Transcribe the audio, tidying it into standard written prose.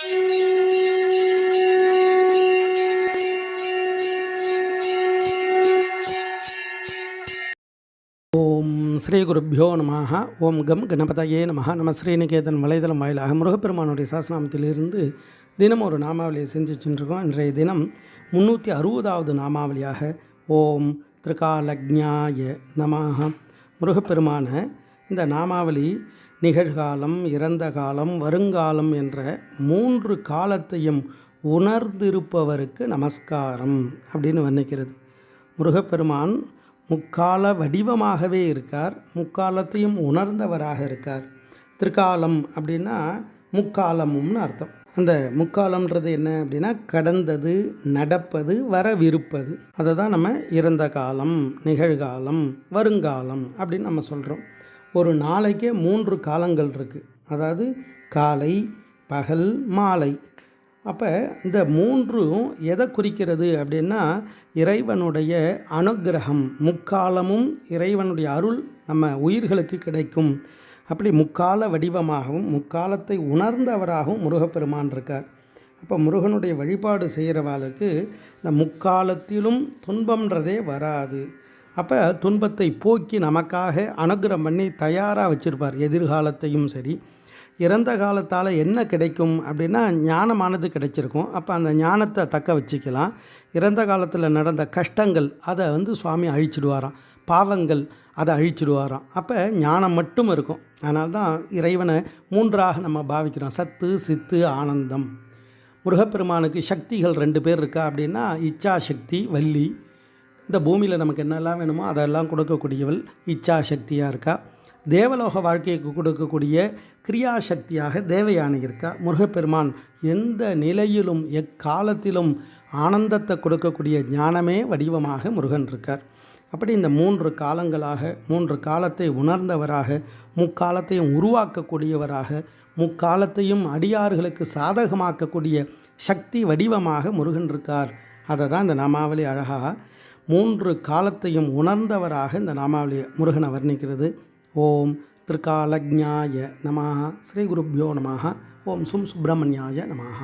ஓம் ஸ்ரீ குருப்பியோ நமஹ. ஓம் கம் கணபதயே நமஹ. நம்ம ஸ்ரீநிகேதன் வலைதளம் வாயிலாக முருகப்பெருமானுடைய சாஸ்திரநாமத்திலிருந்து தினம் ஒரு நாமாவளியை செஞ்சுருக்கோம். இன்றைய தினம் 360வது நாமாவளியாக ஓம் திரிகாலக்ஞாய நமஹ. முருகப்பெருமான இந்த நாமாவளி நிகழ்காலம், இறந்த காலம், வருங்காலம் என்ற 3 காலத்தையும் உணர்ந்திருப்பவருக்கு நமஸ்காரம் அப்படின்னு வர்ணிக்கிறது. முருகப்பெருமான் முக்கால வடிவமாகவே இருக்கார், முக்காலத்தையும் உணர்ந்தவராக இருக்கார். திரிகாலம் அப்படின்னா முக்காலமும்னு அர்த்தம். அந்த முக்காலம்ன்றது என்ன அப்படின்னா கடந்தது, நடப்பது, வரவிருப்பது. அதை தான் நம்ம இறந்த காலம், நிகழ்காலம், வருங்காலம் அப்படின்னு நம்ம சொல்கிறோம். ஒரு நாளைக்கே 3 காலங்கள் இருக்குது. அதாவது காலை, பகல், மாலை. அப்போ இந்த 3ம் எதை குறிக்கிறது அப்படின்னா இறைவனுடைய அனுக்கிரகம். முக்காலமும் இறைவனுடைய அருள் நம்ம உயிர்களுக்கு கிடைக்கும். அப்படி முக்கால வடிவமாகவும் முக்காலத்தை உணர்ந்தவராகவும் முருகப்பெருமான் இருக்கார். அப்போ முருகனுடைய வழிபாடு செய்கிறவாளுக்கு இந்த முக்காலத்திலும் துன்பம்ன்றதே வராது. அப்போ துன்பத்தை போக்கி நமக்காக அனுக்கிரகம் பண்ணி தயாராக வச்சுருப்பார். எதிர்காலத்தையும் சரி, இறந்த காலத்தால் என்ன கிடைக்கும் அப்படின்னா ஞானமானது கிடைச்சிருக்கும். அப்போ அந்த ஞானத்தை தக்க வச்சுக்கலாம். இறந்த காலத்தில் நடந்த கஷ்டங்கள் அதை சுவாமி அழிச்சிடுவாராம். பாவங்கள் அதை அழிச்சிடுவாராம். அப்போ ஞானம் மட்டும் இருக்கும். அதனால தான் இறைவனை 3ஆக நம்ம பாவிக்கிறோம். சத்து, சித்து, ஆனந்தம். முருகப்பெருமானுக்கு சக்திகள் 2 பேர் இருக்கா அப்படின்னா இச்சா சக்தி, வள்ளி. இந்த பூமியில் நமக்கு என்னெல்லாம் வேணுமோ அதெல்லாம் கொடுக்கக்கூடியவள் இச்சா சக்தியாக இருக்கா. தேவலோக வாழ்க்கைக்கு கொடுக்கக்கூடிய கிரியாசக்தியாக தேவயானி இருக்கா. முருகப்பெருமான் எந்த நிலையிலும் எக்காலத்திலும் ஆனந்தத்தை கொடுக்கக்கூடிய ஞானமே வடிவமாக முருகன் இருக்கார். அப்படி இந்த 3 காலங்களாக 3 காலத்தை உணர்ந்தவராக, முக்காலத்தையும் உருவாக்கக்கூடியவராக, முக்காலத்தையும் அடியார்களுக்கு சாதகமாக்கக்கூடிய சக்தி வடிவமாக முருகன் இருக்கார். அதை தான் இந்த நாமாவளி அழகாக 3 காலத்தையும் உணர்ந்தவராக இந்த நாமாவளி முருகனை வர்ணிக்கிறது. ஓம் திரிகாலக்ஞாய நமஹ. ஸ்ரீ குருப்பியோ நமஹ. ஓம் சும் சுப்பிரமணியாய நமஹ.